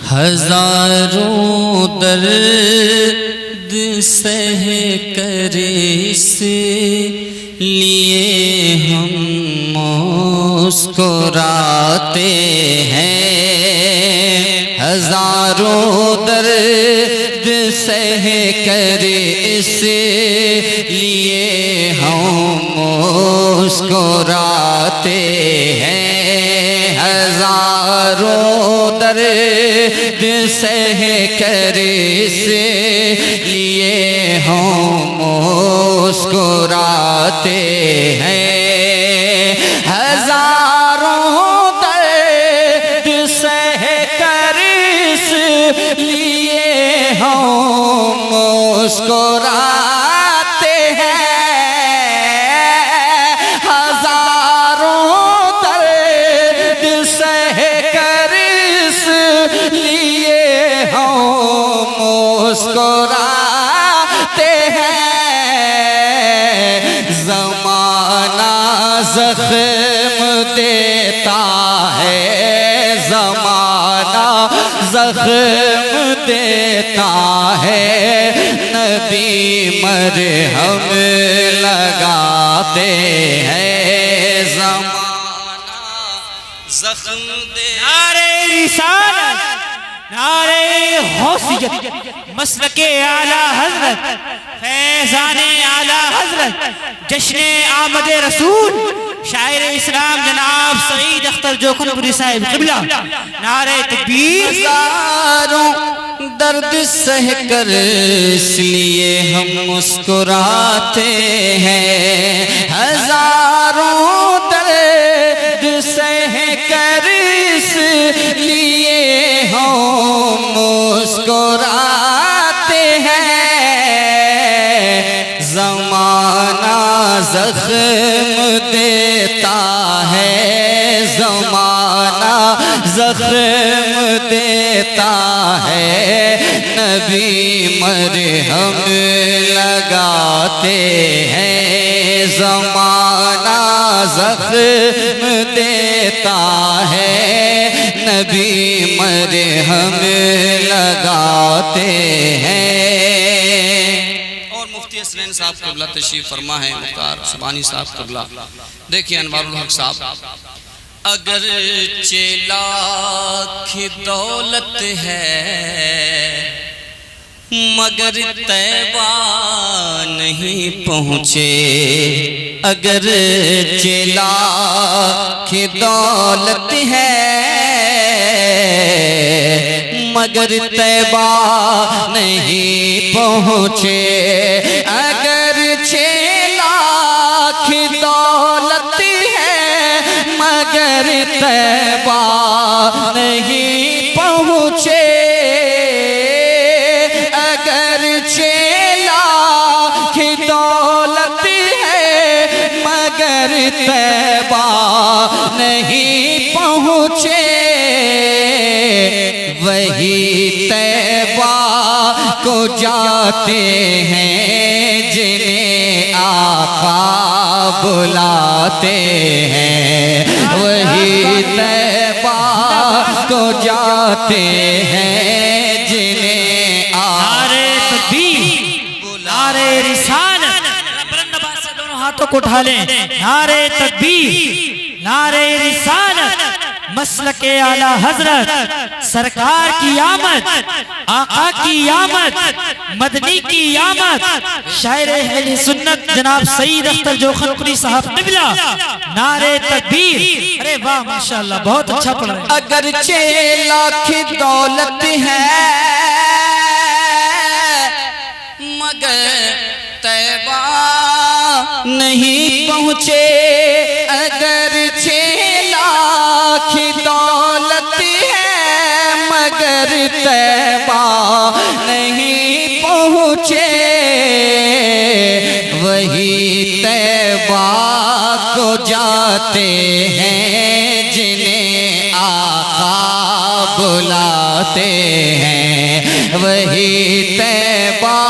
ہزاروں درد سہ کر اس لیے ہم مسکراتے ہیں، ہزاروں درد سہ کر اس لیے ہم مسکراتے ہیں، ہزاروں درد سہ کر اس لیے ہم مسکراتے ہیں، ہزاروں درد سہ کر اس لیے ہم مسکراتے ہیں، ہزاروں درد سہ کر اس لیے ہم مسکراتے ہیں، زمانہ زخم دیتا ہے، زمانہ زخم دیتا ہے، نبی مرہم لگاتے ہیں، زمانہ زخم دیتا ہے۔ نعرہ رسالت، نعرہ حوثیت، مسلک اعلیٰ حضرت، فیضان اعلیٰ حضرت، جشن آمد رسول شاعر اسلام جناب سعید اختر جوکھن پوری صاحب قبلہ، نعرہ تکبیر۔ ہزاروں درد سہ کر اس لیے ہم مسکراتے ہیں، ہزاروں درد سہ کر اس لیے ہم مسکراتے ہیں، زمانہ زخم دیتا ہے، زمانہ زخم دیتا ہے، نبی مرہم لگاتے ہیں، زمانہ زخم دیتا ہے، نبی مرہم لگاتے ہیں۔ اور مفتی حسنین صاحب قبلہ تشریف فرما ہے، مختار سبحانی صاحب قبلہ، دیکھیں انوار الحق صاحب۔ اگرچہ لاکھ دولت ہے مگر طیبہ نہیں پہنچے، اگرچہ لاکھ دولت ہے مگر طیبہ نہیں پہنچے، اگرچہ لاکھ دولت ہے مگر طیبہ نہیں پہنچے، اگرچہ لاکھ دولت ہے مگر طیبہ نہیں پہنچے، وہی طیبہ کو جاتے ہیں جنہیں آقا بلاتے ہیں، وہی طیبہ کو جاتے ہیں جنہیں نعرہ تکبیر، نعرہ رسالت، بلند آواز سے دونوں ہاتھوں کو اٹھا لیں، نعرہ تکبیر، نعرہ رسالت، مسلک اعلیٰ حضرت، سرکار کی آمد، آقا کی آمد، مدنی کی آمد، شاعر اہل سنت جناب سعید اختر جوکھن پوری صاحب قبلہ، نعرہ تکبیر۔ ارے واہ ماشاءاللہ بہت اچھا پڑھ رہے ہیں۔ اگرچہ لاکھ دولت ہے مگر طیبہ نہیں پہنچے، اگرچہ لاکھ دولت ہے مگر طیبہ نہیں پہنچے، وہی طیبہ کو جاتے ہیں جنہیں آقا بلاتے ہیں، وہی طیبہ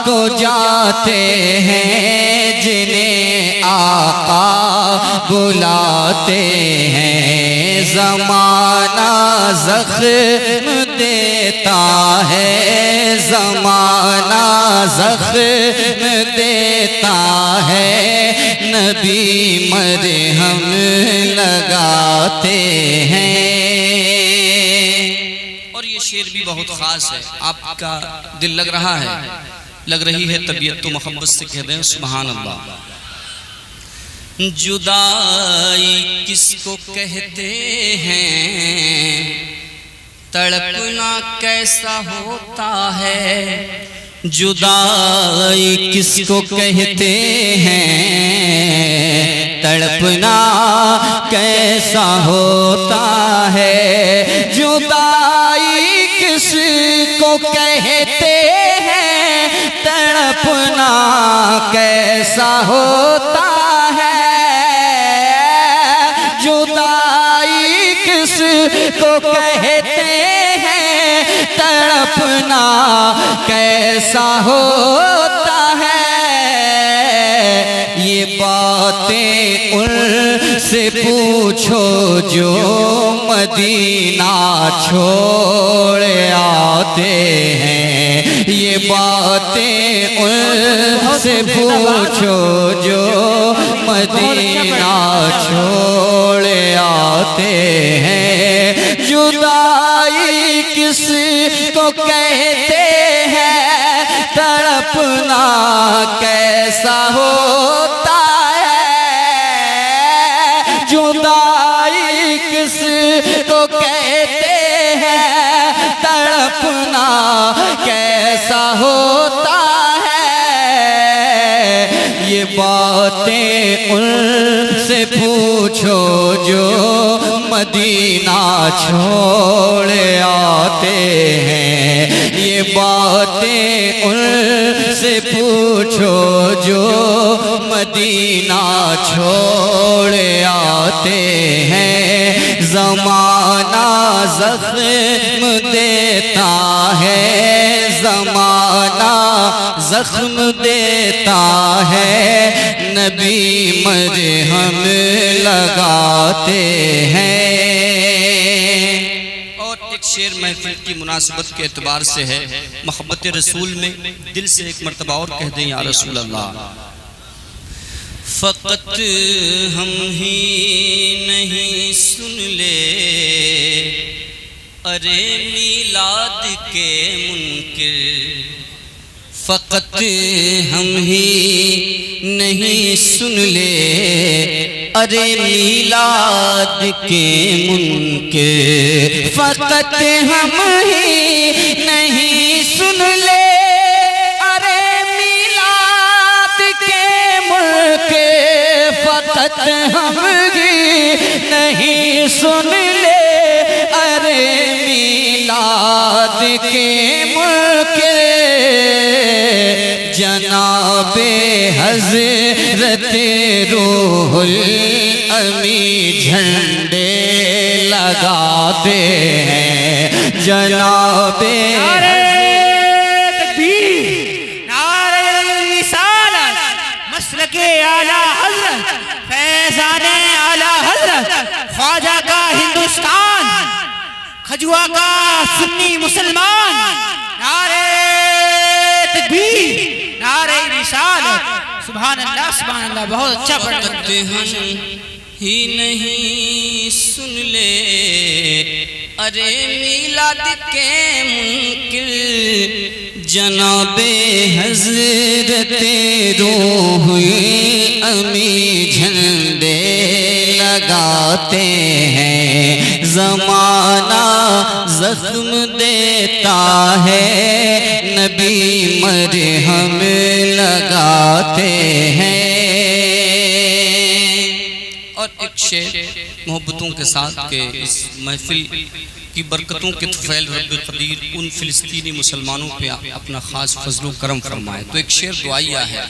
کو جاتے ہیں جنہیں آقا بلاتے ہیں، زمانہ زخم دیتا ہے زمانہ زخم دیتا ہے نبی مرہم لگاتے ہیں۔ اور یہ شعر بھی بہت خاص ہے، آپ کا دل لگ رہا ہے، لگ رہی ہے طبیعت تو محبت سے کہہ دیں سبحان اللہ۔ جدائی کس کو کہتے ہیں، تڑپنا کیسا ہوتا ہے، جدائی کس کو کہتے ہیں، تڑپنا کیسا ہوتا ہے، جدائی کس کو کہتے ہیں، تڑپنا کیسا ہوتا ہے، جدائی کس کو کہتے ہیں، تڑپنا کیسا ہوتا ہے، یہ باتیں ان سے پوچھو جو مدینہ چھوڑ آتے ہیں، یہ باتیں ان سے پوچھو جو مدینہ چھوڑ آتے ہیں، جدائی کس کو کہتے ہیں، تڑپنا کیسا ہوتا ہے، جدائی کس کو کہتے ہیں، تڑپنا کیسا ہوتا ہے، یہ باتیں ان سے پوچھو جو مدینہ چھوڑ آتے ہیں، یہ باتیں ان سے پوچھو جو مدینہ چھوڑ آتے ہیں، زمانہ زخم دیتا ہے، زمانہ زخم دیتا ہے، نبی مرہم لگاتے ہیں۔ اور ایک شعر محفل کی مناسبت کے اعتبار سے ہے، محبت رسول میں دل سے ایک مرتبہ اور کہہ دیں یا رسول اللہ۔ فقط ہم ہی نہیں سن لے ارے میلاد کے منکر، فقط ہم ہی نہیں سن لے ارے میلاد کے منکر، فقط ہم ہی نہیں سن لے ارے میلاد کے منکر، فقط ہم ہی نہیں سن لے ارے میلاد کے منکر، جناب حضرت روح الامین جھنڈے لگاتے ہیں، جناب نعرہ تکبیر، نعرہ رسالت، مسلک اعلیٰ حضرت، فیضان اعلیٰ حضرت، خواجہ کا ہندوستان، کھجوا کا سنی مسلمان، نعرہ تکبیر، نعرہ رسالت، سبحان اللہ سبحان اللہ، بہت اچھا پڑھا۔ فقط ہم ہی نہیں سن لے ارے میلاد کے منکر، جناب حضرت روح الامین جھنڈے لگاتے ہیں، زمانہ زخم دیتا ہے، نبی مرہم لگاتے ہیں۔ اور ایک شعر محبتوں کے ساتھ کہ اس محفل کی برکتوں کے طفیل رب قدیر ان فلسطینی مسلمانوں پہ اپنا خاص فضل و کرم فرمائے، تو ایک شعر دعائیہ ہے۔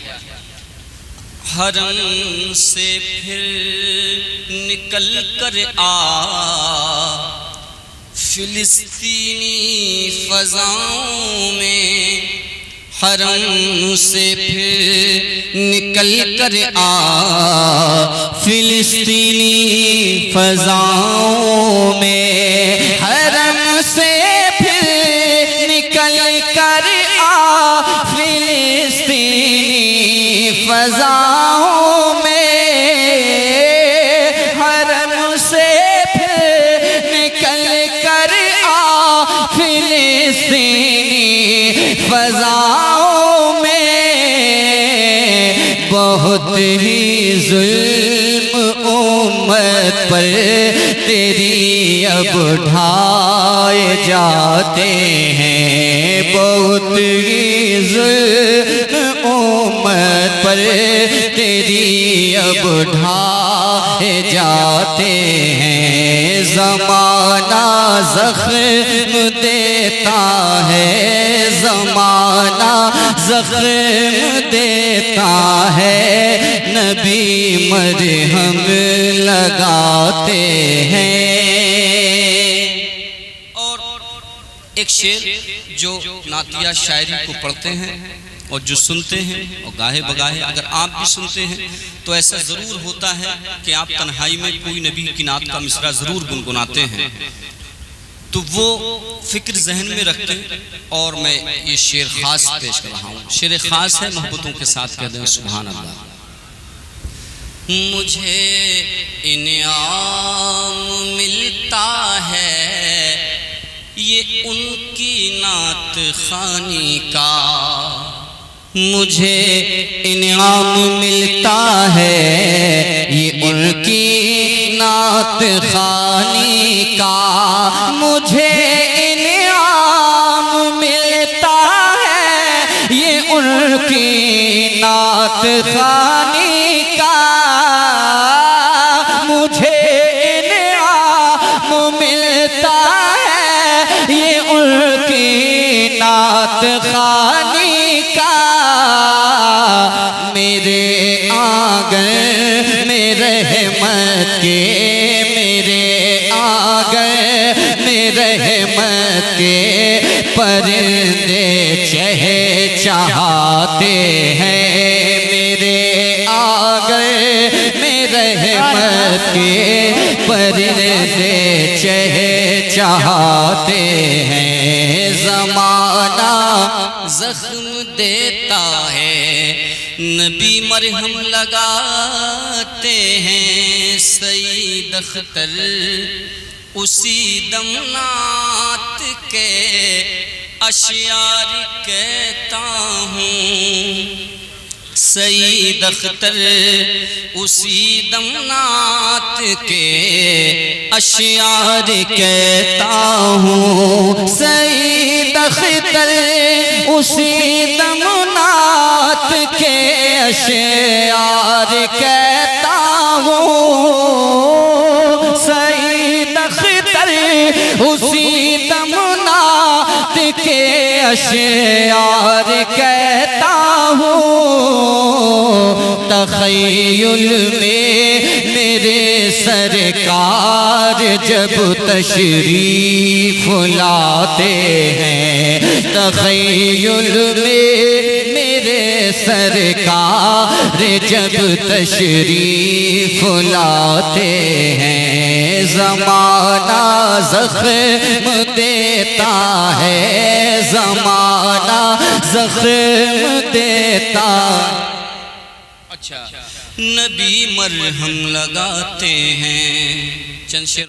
حرم سے پھر نکل کر آ فلسطینی فضاؤں میں، حرم سے پھر نکل کر آ فلسطینی فضاؤں میں، حرم سے پھر فلسطینی فضاؤں میں بہت ہی ظلم امت پر تیری اب ڈھائے جاتے ہیں، بہت ہی ظلم امت پر تیری اب ڈھائے جاتے ہیں۔ زمانہ زخم دیتا ہے، زمانہ زخم دیتا ہے، نبی مرہم لگاتے ہیں۔ اور ایک شعر جو نعتیہ شاعری کو پڑھتے ہیں اور جو سنتے ہیں، اور گاہے بگاہے اگر آپ بھی سنتے ہیں تو ایسا ضرور ہوتا ہے کہ آپ تنہائی میں کوئی نبی کی نعت کا مصرع ضرور گنگناتے ہیں، تو وہ فکر ذہن میں رکھتے ہیں۔ اور میں یہ شعر خاص پیش کر رہا ہوں، شعر خاص ہے، محبتوں کے ساتھ کہہ دیں سبحان اللہ۔ مجھے انعام ملتا ہے یہ ان کی نعت خوانی کا، مجھے انعام ملتا ہے یہ ان کی نعت خوانی کا، مجھے انعام ملتا ہے یہ ان کی نعت خوانی کا، مجھے انعام ملتا ہے یہ ان کی نعت خوانی کا، میرے آنگن میں رحمت کے، میرے آنگن میں رحمت کے پرندے چہچہاتے ہیں، میرے آنگن میں رحمت کے پرندے چہچہاتے ہیں۔ زمانہ زخم دیتا ہے، نبی مرہم لگاتے ہیں، سعید اختر اسی دم نعت کے اشعار کہتا ہوں، سعید اختر اسی دم نعت کے اشعار کہتا ہوں، سعید اختر اسی دم نعت کے اشعار کہتا ہوں، سعید اختر اسی دم نعت کے اشعار کہتا ہوں، تخیل میں میرے سرکار جب تشریف لاتے ہیں، تخیل میں میرے سرکار جب تشریف لاتے ہیں، زمانہ زخم دیتا ہے، زمانہ زخم دیتا، اچھا نبی مرہم لگاتے ہیں۔ چند شعر